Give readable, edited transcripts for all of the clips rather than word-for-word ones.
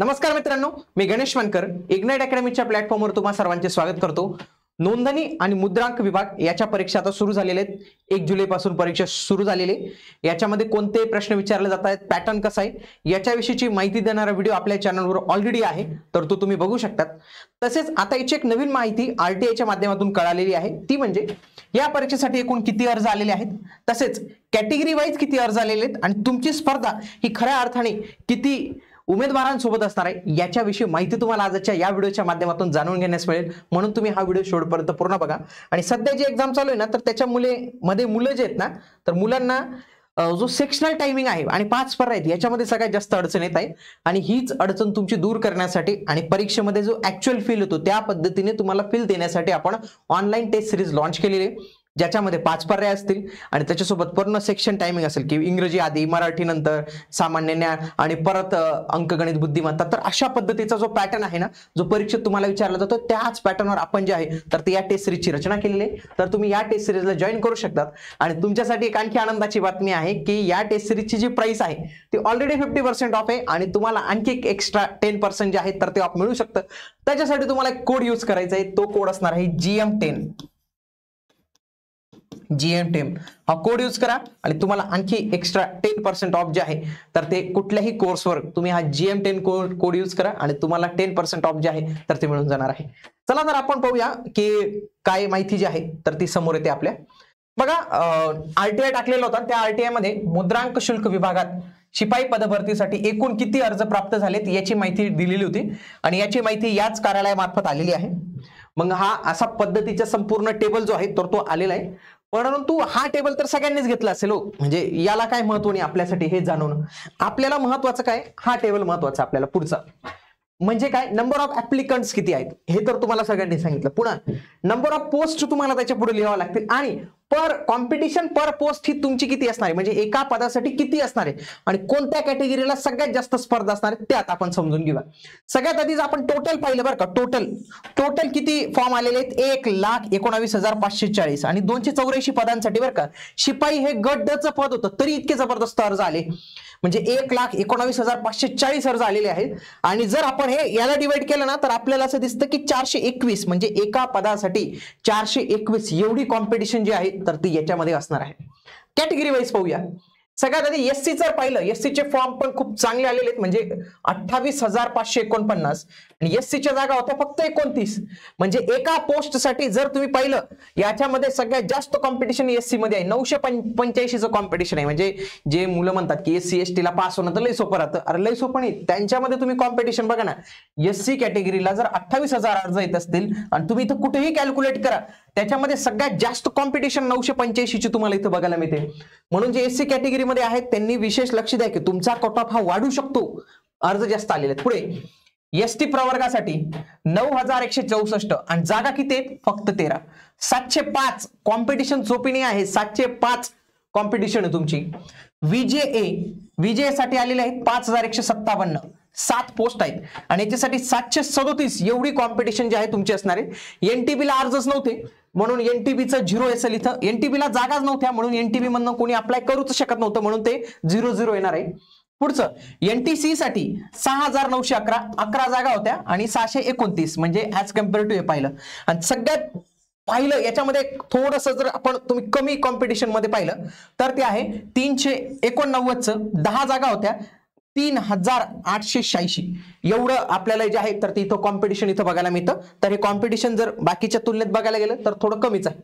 नमस्कार मित्रांनो, मी गणेश मानकर इग्नाइट अकॅडमीच्या प्लॅटफॉर्मवर तुम्हा सर्वांचे स्वागत करतो। नोंदणी आणि मुद्रांक विभाग याच्या परीक्षा आता सुरू झालेल्या आहेत। 1 जुलै पासून परीक्षा सुरू झालेली आहे। याच्यामध्ये कोणते प्रश्न विचारले जात आहेत, पॅटर्न कसा आहे याच्याविषयीची माहिती देणारा व्हिडिओ आपल्या चॅनलवर ऑलरेडी आहे, तर तो तुम्ही बघू शकता। तसेच आता याची एक नवीन माहिती आरटीआयच्या माध्यमातून कळालेली आहे, ती म्हणजे या परीक्षेसाठी एकूण किती अर्ज आलेले आहेत, तसेच कॅटेगरी वाईज किती अर्ज आलेले आहेत आणि तुमची स्पर्धा ही खऱ्या अर्थाने किती उमेदवारांसोबत असणार आहे याच्याविषयी माहिती तुम्हाला आजच्या या व्हिडिओच्या माध्यमातून जाणून घेण्यास मिळेल। म्हणून तुम्ही हा व्हिडिओ शेवटपर्यंत पूर्ण बघा। आणि सध्या जी एक्झाम चालू आहे ना, तर त्याच्या मुलं जे आहेत ना, तर मुलांना जो सेक्शनल टायमिंग आहे आणि 5 पर्याय आहेत याच्यामध्ये सगळ्यात जास्त अडचण येत आहे। आणि हीच अडचण तुमची दूर करण्यासाठी आणि परीक्षेमध्ये जो ऍक्च्युअल फील होतो त्या पद्धतीने तुम्हाला फील देण्यासाठी आपण ऑनलाईन टेस्ट सिरीज लॉन्च केलेली आहे, ज्याच्यामध्ये 5 पर्याय असतील आणि त्याच्यासोबत पूर्ण सेक्शन टायमिंग असेल की इंग्रजी आधी, मराठी नंतर, सामान्य ज्ञान आणि परत अंकगणित बुद्धिमत्ता। तर अशा पद्धतीचा जो पॅटर्न आहे ना, जो परीक्षेत तुम्हाला विचारला जातो त्याच पॅटर्नवर आपण जे आहे तर या टेस्ट सिरीजची रचना केलेली आहे। तर तुम्ही या टेस्ट सिरीजला जॉईन करू शकतात। आणि तुमच्यासाठी एक आणखी आनंदाची बातमी आहे की या टेस्ट सिरीजची जी प्राइस आहे ती ऑलरेडी 50% ऑफ आहे आणि तुम्हाला आणखी एक एक्स्ट्रा 10% जे आहे तर ते ऑफ मिळू शकतं। त्याच्यासाठी तुम्हाला एक कोड यूज करायचा आहे, तो कोड असणार आहे GM10। GM10 हा कोड यूज करा आणि तुम्हाला आणखी एक्स्ट्रा 10% ऑफ जे आहे तर ते कुठल्याही कोर्सवर तुम्ही हा GM10 कोड यूज करा आणि तुम्हाला 10% ऑफ जे आहे तर ते मिळून जाणार आहे। चला तर आपण पाहूया की काय माहिती जी आहे तर ती समोर येते आपल्या। बघा, आरटीआय टाकलेला होता, त्या आरटीआय मध्ये मुद्रांक शुल्क विभागात शिपाई पदभरतीसाठी एकूण किती अर्ज प्राप्त झालेत याची माहिती दिलेली होती आणि याची माहिती याच कार्यालयामार्फत आलेली आहे। मग हा असा पद्धतीचा संपूर्ण टेबल जो आहे तर तो आलेला आहे, परंतु हा टेबल तर सगळ्यांनीच घेतला असेल हो, म्हणजे याला काय महत्व नाही आपल्यासाठी हे जाणवणं। आपल्याला महत्वाचं काय, हा टेबल महत्वाचा आपल्याला पुढचा म्हणजे काय, नंबर ऑफ ऍप्लिकंट्स किती आहेत हे तर तुम्हाला सगळ्यांनी सांगितलं। पुन्हा नंबर ऑफ पोस्ट तुम्हाला त्याच्या पुढे लिहावं लागतील आणि पर कॉम्पिटिशन पर पोस्ट ही तुमची किती असणार आहे, म्हणजे एका पदासाठी किती असणार आहे आणि कोणत्या कॅटेगरीला सगळ्यात जास्त स्पर्धा असणार आहे त्यात आपण समजून घेऊया। सगळ्यात आधी आपण टोटल पाहिलं बरं का, टोटल किती फॉर्म आलेले आहेत, 1,19,540 आणि 284 पदांसाठी बरं का। शिपाई हे गट ड चं पद होतं तरी इतके जबरदस्त अर्ज आले, म्हणजे 1,19,540 अर्ज आलेले आहेत। आणि जर आपण हे याला डिवाइड केलं ना तर आपल्याला असं दिसतं की 421 म्हणजे एका पदासाठी 421 एवढी कॉम्पिटिशन जी आहे तर ती याच्यामध्ये असणार आहे। कॅटेगरी वाईज पाहूया। सगळ्यात आधी एससी जर पाहिलं, एससीचे फॉर्म पण खूप चांगले आलेले आहेत, म्हणजे 28,549 आणि एससीच्या जागा होत्या फक्त 29, म्हणजे एका पोस्टसाठी जर तुम्ही पाहिलं याच्यामध्ये सगळ्यात जास्त कॉम्पिटिशन एससी मध्ये आहे। 985चं कॉम्पिटिशन आहे, म्हणजे जे मुलं म्हणतात की एससी एसटी ला पास होणं तर लय सोपं राहतं, अरे लय सोपं नाही, त्यांच्यामध्ये तुम्ही कॉम्पिटिशन बघा ना। एससी कॅटेगरीला जर 28,000 अर्ज येत असतील आणि तुम्ही इथं कुठेही कॅल्क्युलेट करा, त्याच्यामध्ये सगळ्यात जास्त कॉम्पिटिशन 985ची तुम्हाला इथं बघायला मिळते। म्हणून जे एससी कॅटेगरीमध्ये आहेत त्यांनी विशेष लक्ष द्या की तुमचा कट ऑफ हा वाढू शकतो, अर्ज जास्त आलेले आहेत। पुढे एसटी प्रवर्गासाठी 9,164 आणि जागा किती आहेत, फक्त 13। 705 कॉम्पिटिशन सोपी नाही आहे, 705 कॉम्पिटिशन आहे तुमची। विजे साठी आलेले आहेत 5,157, 7 पोस्ट आहेत आणि याच्यासाठी 737 एवढी कॉम्पिटिशन जी आहे तुमची असणार आहे। एनटीबी ला अर्जच नव्हते म्हणून एनटीबीचं 0 असेल, इथं एनटीबी ला जागाच नव्हत्या म्हणून एनटीबी मधनं कोणी अप्लाय करूच शकत नव्हतं म्हणून ते 0-0 येणार आहे। पुढचं एनटीसी साठी 6,911 11 जागा होत्या आणि 629 म्हणजे ऍज कम्पेअर टू हे पाहिलं। आणि सगळ्यात पाहिलं याच्यामध्ये थोडंसं जर आपण तुम्ही कमी कॉम्पिटिशन मध्ये पाहिलं तर ते आहे 389चं 10 जागा होत्या, 3,886 एवढं आपल्याला जे आहे तर इथं कॉम्पिटिशन इथं बघायला मिळतं। तर हे कॉम्पिटिशन जर बाकीच्या तुलनेत बघायला गेलं तर थोडं कमीच आहे।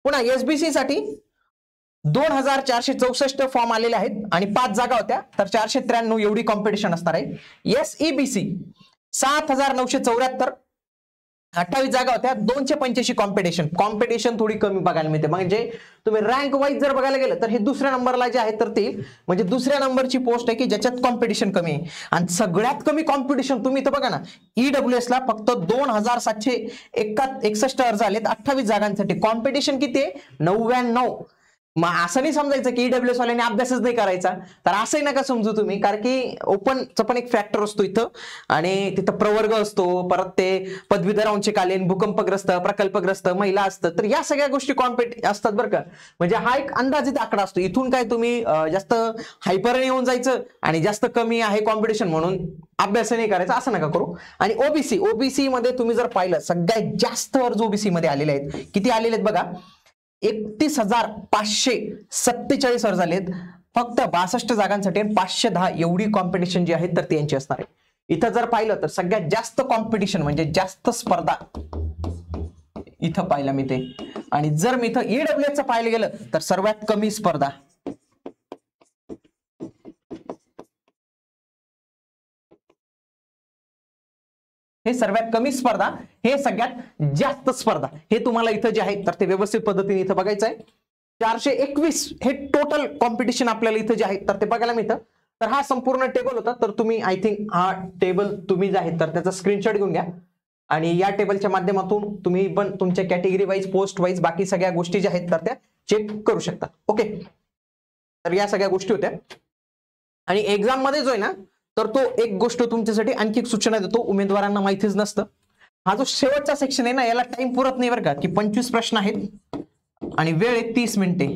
पुन्हा एसबीसी साठी 2,464 फॉर्म आलेले आहेत आणि 5 जागा होत्या, तर 493 एवढी कॉम्पिटिशन असणार आहे। एसईबीसी 7,974 28 जागा होत्या, 285 कॉम्पिटिशन थोडी कमी बघायला मिळते। म्हणजे तुम्ही रँक वाईज जर बघायला गेलं तर हे दुसऱ्या नंबरला जे आहे तर ते म्हणजे दुसऱ्या नंबरची पोस्ट आहे की ज्याच्यात कॉम्पिटिशन कमी आहे। आणि सगळ्यात कमी कॉम्पिटिशन तुम्ही इथं बघा ना, ईडब्ल्यूएस ला फक्त 2,761 अर्ज आलेत 28 जागांसाठी, कॉम्पिटिशन किती आहे 99। मग असं नाही समजायचं की ईडब्ल्यूएस वाल्याने अभ्यासच नाही करायचा, तर असंही नका समजू तुम्ही, कारण की ओपनचा पण एक फॅक्टर असतो इथं आणि तिथं प्रवर्ग असतो, परत ते पदवीधर अंशकालीन, भूकंपग्रस्त, प्रकल्पग्रस्त, महिला असतं, तर या सगळ्या गोष्टी कॉम्पिट असतात बरं का. म्हणजे हा एक अंदाजित आकडा असतो. इथून काय तुम्ही जास्त हायपर येऊन जायचं आणि जास्त कमी आहे कॉम्पिटिशन म्हणून अभ्यास नाही करायचा असं नका करू. आणि ओबीसी मध्ये तुम्ही जर पाहिलं सगळ्यात जास्त अर्ज ओबीसी मध्ये आलेले आहेत. किती आलेले आहेत बघा, 31,547 अर्ज आलेत फक्त 62 जागांसाठी आणि 510 एवढी कॉम्पिटिशन जी आहे तर ती यांची असणार आहे. इथं जर पाहिलं तर सगळ्यात जास्त कॉम्पिटिशन म्हणजे जास्त स्पर्धा इथं पाहिलं मी ते. आणि जर मी इथं ईडब्ल्यूएसचं पाहायला गेलं तर सर्वात कमी स्पर्धा. हे सर्वात कमी स्पर्धा, हे सगळ्यात जास्त स्पर्धा, हे तुम्हाला इथं जे आहे तर ते व्यवस्थित पद्धतीने इथं बघायचं आहे. 421 हे टोटल कॉम्पिटिशन आपल्याला इथं जे आहे तर ते बघायला मिळतं. तर हा संपूर्ण टेबल होता. तर तुम्ही आय थिंक हा टेबल तुम्ही जे आहे तर त्याचा स्क्रीनशॉट घेऊन घ्या आणि या टेबलच्या माध्यमातून तुम्ही पण तुमच्या कॅटेगरी वाईज, पोस्ट वाईज बाकी सगळ्या गोष्टी ज्या आहेत तर त्या चेक करू शकता. ओके, तर या सगळ्या गोष्टी होत्या. आणि एक्झाम मध्ये जो आहे ना तर तो एक गोष्ट तुमच्यासाठी आणखी एक सूचना देतो, उमेदवारांना माहितीच नसतं. हा जो शेवटचा सेक्शन आहे ना याला टाइम पुरत नाही बरं का, की 25 प्रश्न आहेत आणि वेळ आहे 30 मिनिटे.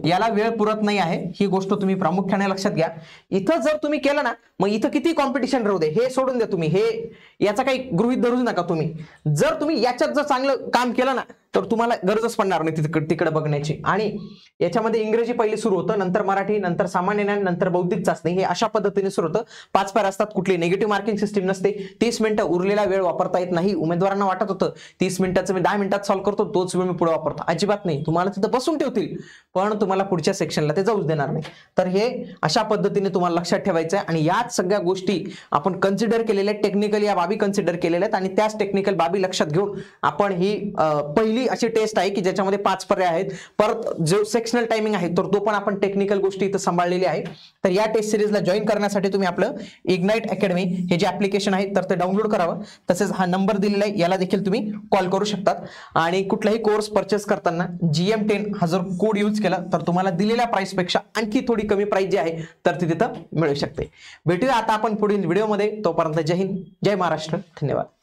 याला वेळ पुरत नाही आहे, ही गोष्ट तुम्ही प्रामुख्याने लक्षात घ्या. इथं जर तुम्ही केलं ना मग इथं किती कॉम्पिटिशन राहू दे हे सोडून द्या तुम्ही, हे याचा काही गृहीत धरू नका तुम्ही. जर तुम्ही याच्यात जर चांगलं काम केलं ना तर तुम्हाला गरजच पडणार नाही तिकडे बघण्याची. आणि याच्यामध्ये इंग्रजी पहिले सुरू होतं, नंतर मराठी, नंतर सामान्य ज्ञान, नंतर बौद्धिक चाचणी, हे अशा पद्धतीने सुरू होतं. 5 पेअर असतात, कुठली निगेटिव्ह मार्किंग सिस्टीम नसते. 30 मिनिटं उरलेला वेळ वापरता येत नाही. उमेदवारांना वाटत होतं 30 मिनिटाचं मी 10 मिनिटात सॉल्व्ह करतो, तोच वेळ मी पुढे वापरतो. अजिबात नाही, तुम्हाला तिथं बसून ठेवतील पण तुम्हाला पुढच्या सेक्शनला ते जाऊच देणार नाही. तर हे अशा पद्धतीने तुम्हाला लक्षात ठेवायचं आहे. आणि याच सगळ्या गोष्टी आपण कन्सिडर केलेल्या आहेत, टेक्निकल या बाबी कन्सिडर केलेल्या आहेत आणि त्याच टेक्निकल बाबी लक्षात घेऊन आपण ही पहिली अशी टेस्ट आहे की ज्याच्यामध्ये 5 पर्याय आहेत. परत जो सेक्शनल टायमिंग आहे तर तो पण आपण टेक्निकल गोष्टी इथं सांभाळलेली आहे. तर या टेस्ट सिरीजला जॉईन करण्यासाठी तुम्ही आपलं इग्नाइट अकॅडमी हे जे ऍप्लिकेशन आहे तर ते डाउनलोड करावं. तसेच हा नंबर दिलेला आहे याला देखील तुम्ही कॉल करू शकतात. आणि कुठलाही कोर्स परचेस करताना GM10 हा जर कोड यूज केला तर तुम्हाला दिलेल्या प्राइस पेक्षा आणखी थोडी कमी प्राइस जी आहे तर ती तिथं मिळू शकते. भेटूया आता आपण पुढील व्हिडिओमध्ये. तोपर्यंत जय हिंद, जय महाराष्ट्र, धन्यवाद.